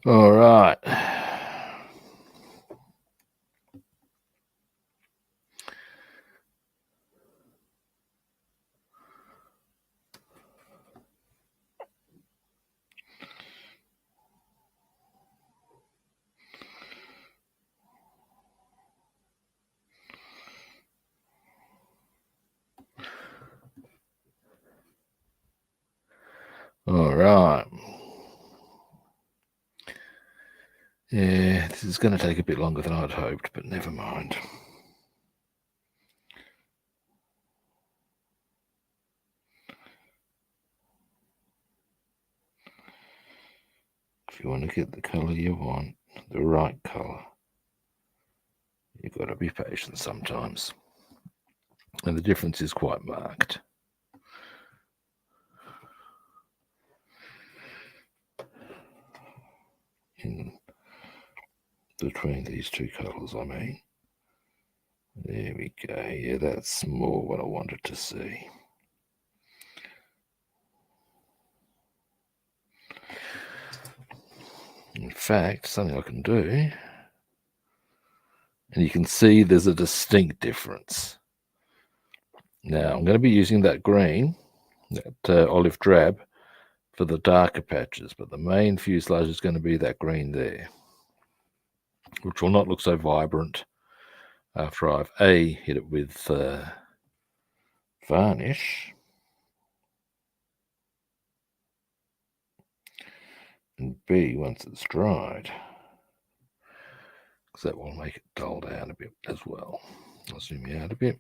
All right. All right. Yeah, this is going to take a bit longer than I'd hoped, but never mind. If you want to get the colour you want, the right colour, you've got to be patient sometimes. And the difference is quite marked. In between these two colours, I mean. There we go. Yeah, that's more what I wanted to see. In fact, something I can do, and you can see there's a distinct difference. Now, I'm going to be using that green, that olive drab, for the darker patches, but the main fuselage is going to be that green there, which will not look so vibrant after I've A, hit it with varnish, and B, once it's dried, because that will make it dull down a bit as well. I'll zoom you out a bit.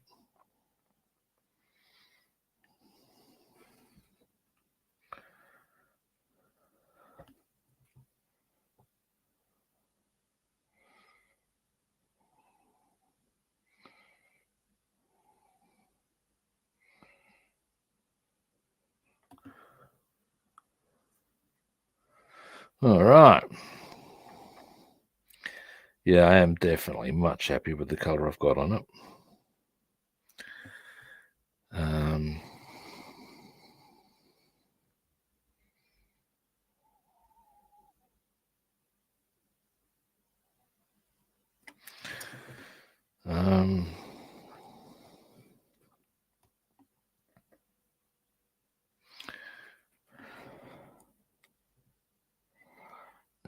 All right. Yeah, I am definitely much happier with the colour I've got on it.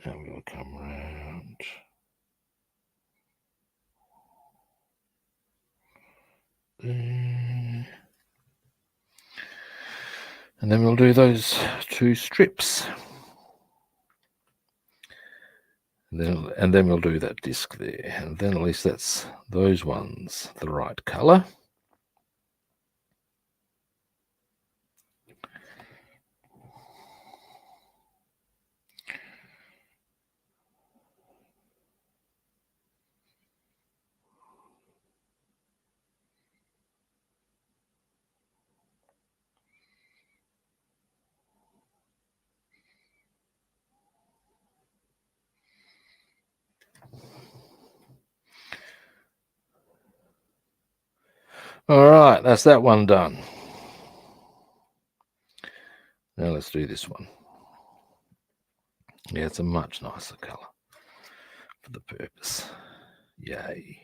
Now we'll come round. There. And then we'll do those two strips. And then we'll do that disc there. And then at least that's those ones the right colour. All right, that's that one done. Now let's do this one. Yeah, it's a much nicer colour for the purpose. Yay.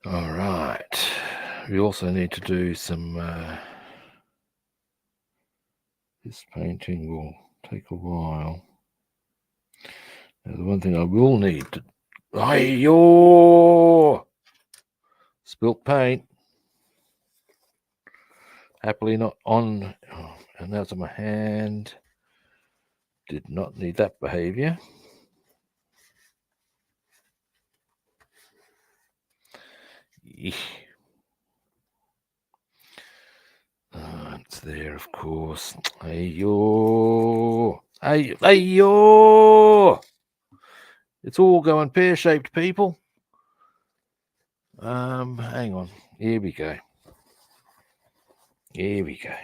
All right. We also need to do some... this painting will take a while. Now, the one thing I will need to... Ayo! Spilt paint. Happily not on... Oh, and that's on my hand. Did not need that behavior. It's there, of course. Ayo! Ayo! It's all going pear-shaped, people. Hang on. Here we go. Here we go.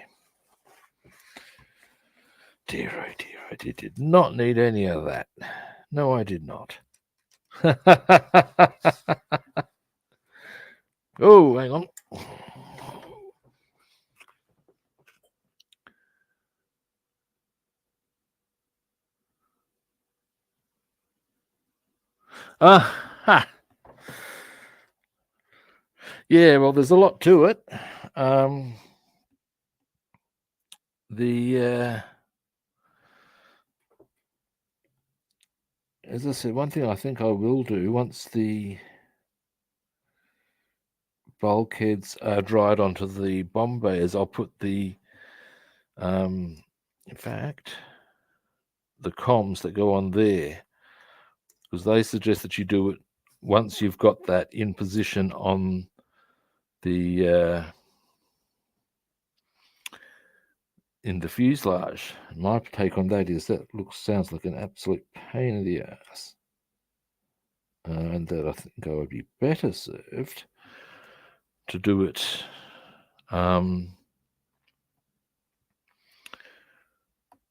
Dear, oh dear, I did not need any of that. No, I did not. Oh, hang on. Yeah, well, there's a lot to it. As I said, one thing I think I will do once the bulkheads are dried onto the Bombay is I'll put the, in fact, the comms that go on there, because they suggest that you do it once you've got that in position on the in the fuselage. My take on that is that sounds like an absolute pain in the ass, and that I think I would be better served to do it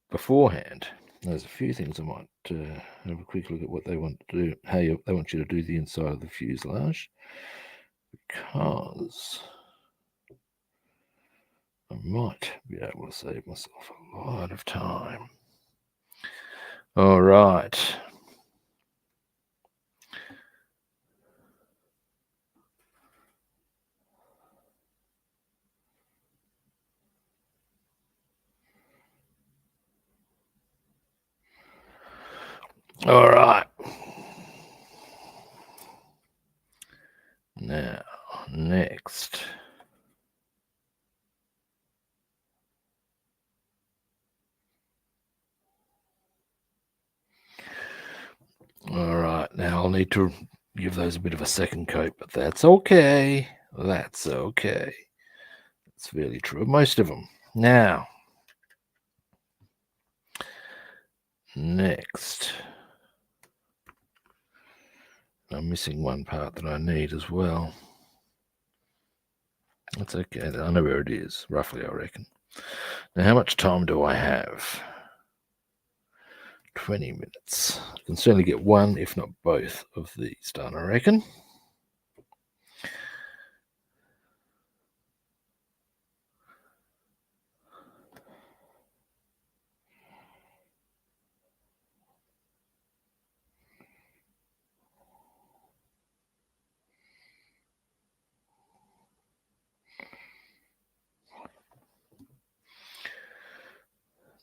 beforehand. There's a few things I might have a quick look at what they want to do, how they want you to do the inside of the fuselage, because I might be able to save myself a lot of time. All right. All right. Now, next. All right. Now I'll need to give those a bit of a second coat, but that's okay. That's okay. It's fairly true of most of them. Now, next. I'm missing one part that I need as well. That's okay. I know where it is, roughly, I reckon. Now, how much time do I have? 20 minutes. I can certainly get one, if not both, of these done, I reckon.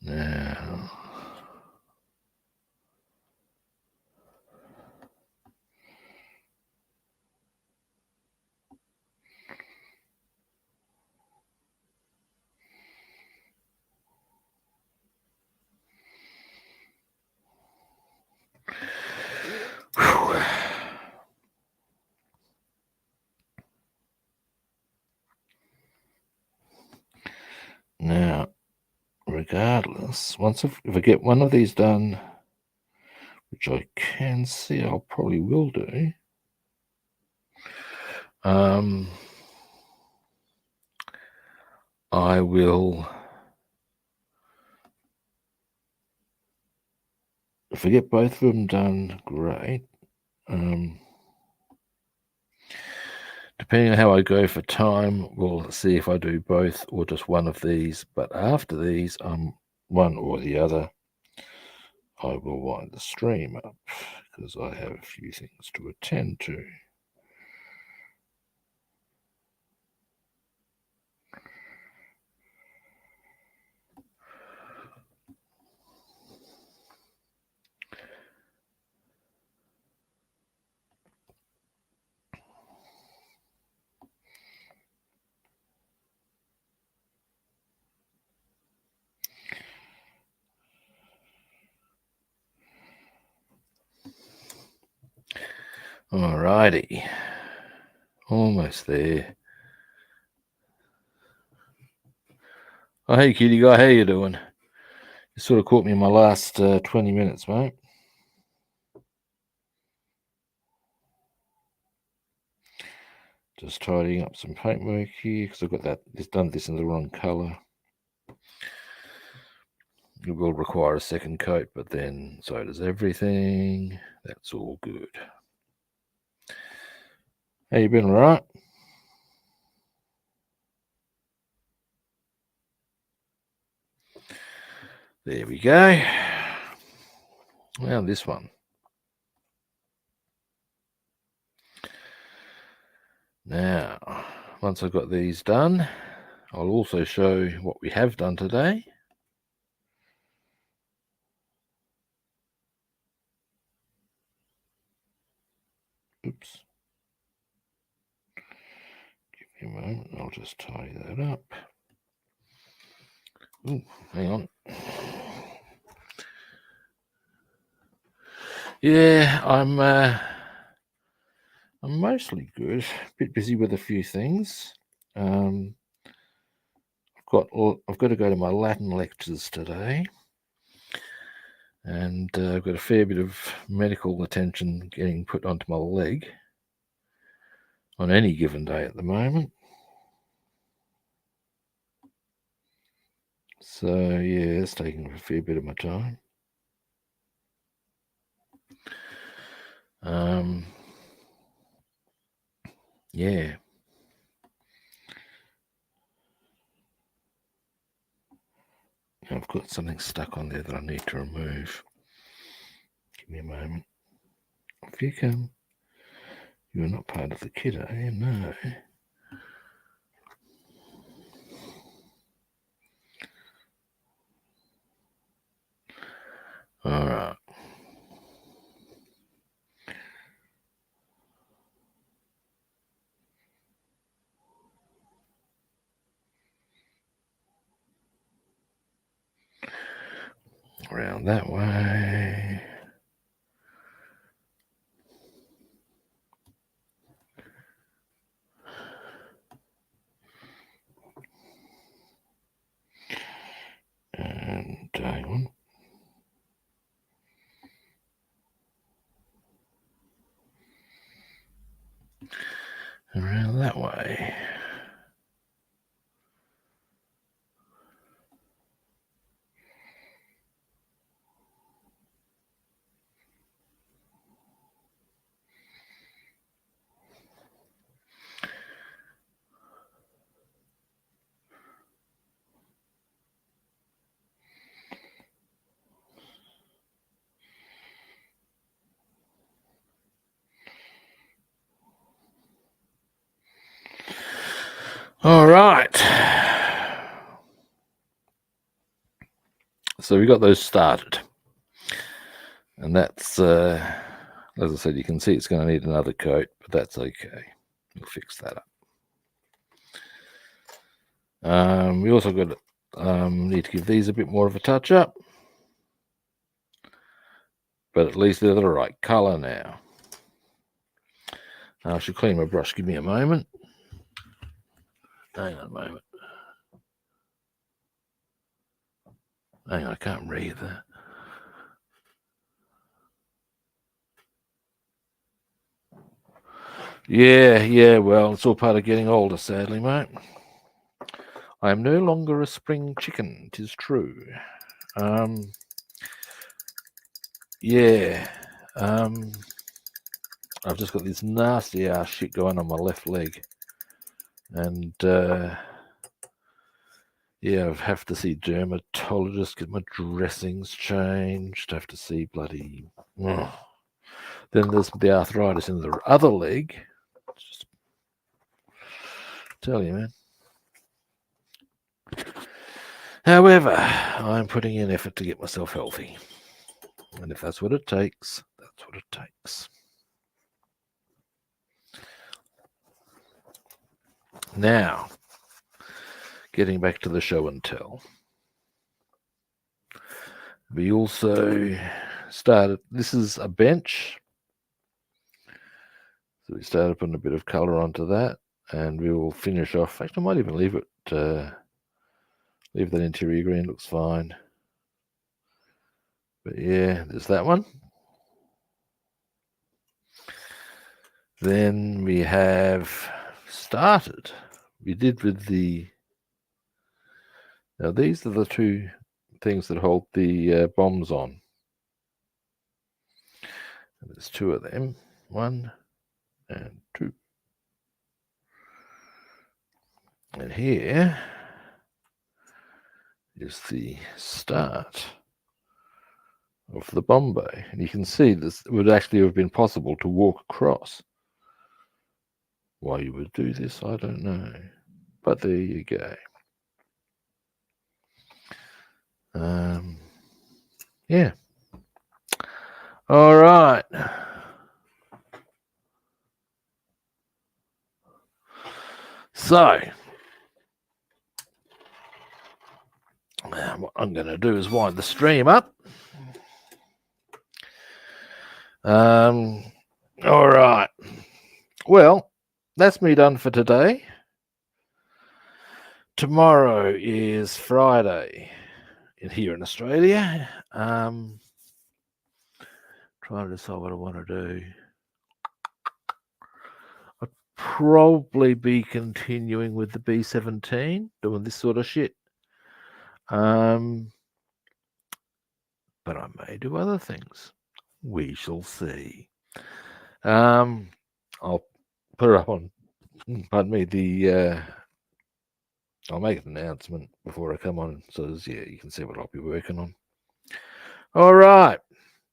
Now, now, regardless, if I get one of these done, which I can see I probably will do, I will, if I get both of them done, great. Depending on how I go for time, we'll see if I do both or just one of these. But after these, one or the other, I will wind the stream up because I have a few things to attend to. Alrighty. Almost there. Oh, hey, kitty guy, how you doing? You sort of caught me in my last 20 minutes, mate. Just tidying up some paintwork here because I've got done this in the wrong colour. It will require a second coat, but then so does everything. That's all good. How you been, all right? There we go. Now this one. Now, once I've got these done, I'll also show what we have done today. Oops. Give me a moment, I'll just tidy that up. Ooh, hang on. Yeah, I'm mostly good. A bit busy with a few things. I've got to go to my Latin lectures today, and I've got a fair bit of medical attention getting put onto my leg on any given day at the moment. So yeah, it's taking a fair bit of my time. Yeah. I've got something stuck on there that I need to remove. Give me a moment. Off you come. You're not part of the kit, are you? No. All right. Around that way. And hang on. Around that way. All right. So we got those started. And that's, as I said, you can see it's going to need another coat, but that's okay. We'll fix that up. We also got need to give these a bit more of a touch up. But at least they're the right colour now. I should clean my brush. Give me a moment. Hang on a moment. Hang on, I can't read that. Yeah, well, it's all part of getting older, sadly, mate. I am no longer a spring chicken, 'tis true. Yeah. I've just got this nasty ass shit going on my left leg. And yeah, I have to see dermatologist, get my dressings changed. I have to see bloody. Then there's the arthritis in the other leg. Just tell you, man. However, I'm putting in effort to get myself healthy. And if that's what it takes, that's what it takes. Now, getting back to the show and tell. We also started, this is a bench. So we started putting a bit of colour onto that, and we will finish off. Actually, I might even leave it, leave that interior green, looks fine. But yeah, there's that one. Then we have started. We did with the. Now these are the two things that hold the bombs on. And there's two of them. 1 and 2. And here is the start of the bomb bay. And you can see this would actually have been possible to walk across. Why you would do this, I don't know. But there you go. Yeah. All right. So, what I'm going to do is wind the stream up. All right. Well, that's me done for today. Tomorrow is Friday here in Australia. Trying to decide what I want to do. I'd probably be continuing with the B-17, doing this sort of shit. But I may do other things. We shall see. I'll put it up on, pardon me, I'll make an announcement before I come on, so yeah, you can see what I'll be working on. All right.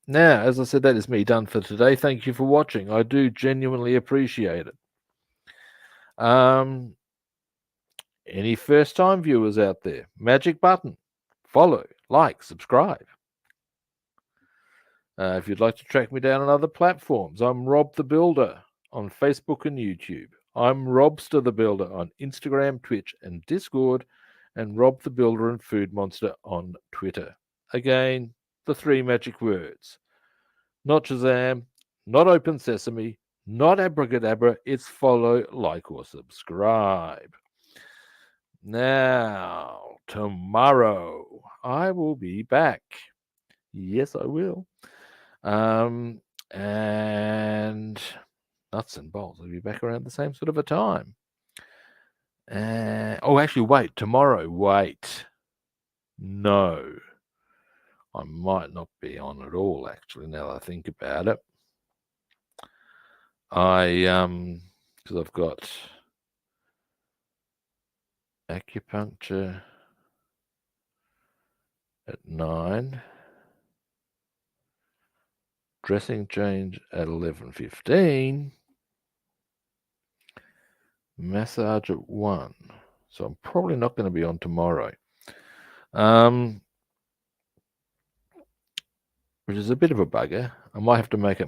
Now, as I said, that is me done for today. Thank you for watching. I do genuinely appreciate it. Any first-time viewers out there, magic button, follow, like, subscribe. If you'd like to track me down on other platforms, I'm Rob the Builder on Facebook and YouTube. I'm Robster the Builder on Instagram, Twitch, and Discord, and Rob the Builder and Food Monster on Twitter. Again, the 3 magic words. Not Shazam, not Open Sesame, not Abracadabra. It's follow, like, or subscribe. Now, tomorrow, I will be back. Yes, I will. And nuts and bolts. I'll be back around the same sort of a time. Oh, actually, wait. Tomorrow, wait. No. I might not be on at all, actually, now that I think about it. Because I've got acupuncture at 9. Dressing change at 11:15. Massage at 1. So I'm probably not going to be on tomorrow. Which is a bit of a bugger. I might have to make it.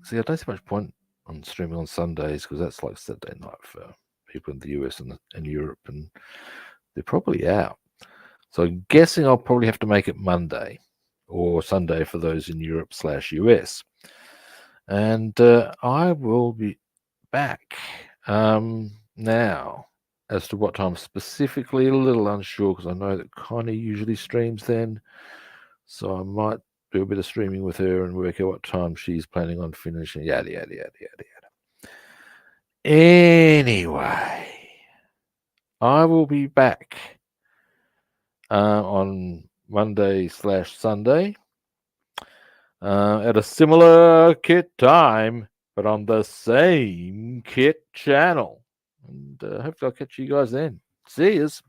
See, I don't see much point on streaming on Sundays because that's like Saturday night for people in the US and Europe, and they're probably out. So I'm guessing I'll probably have to make it Monday or Sunday for those in Europe/US. And I will be back. Now, as to what time specifically, a little unsure because I know that Connie usually streams then. So I might do a bit of streaming with her and work out what time she's planning on finishing. Yada, yada, yada, yada, yada. Anyway, I will be back on Monday/Sunday at a similar kit time, but on the same kit channel. And hopefully I'll catch you guys then. See yous.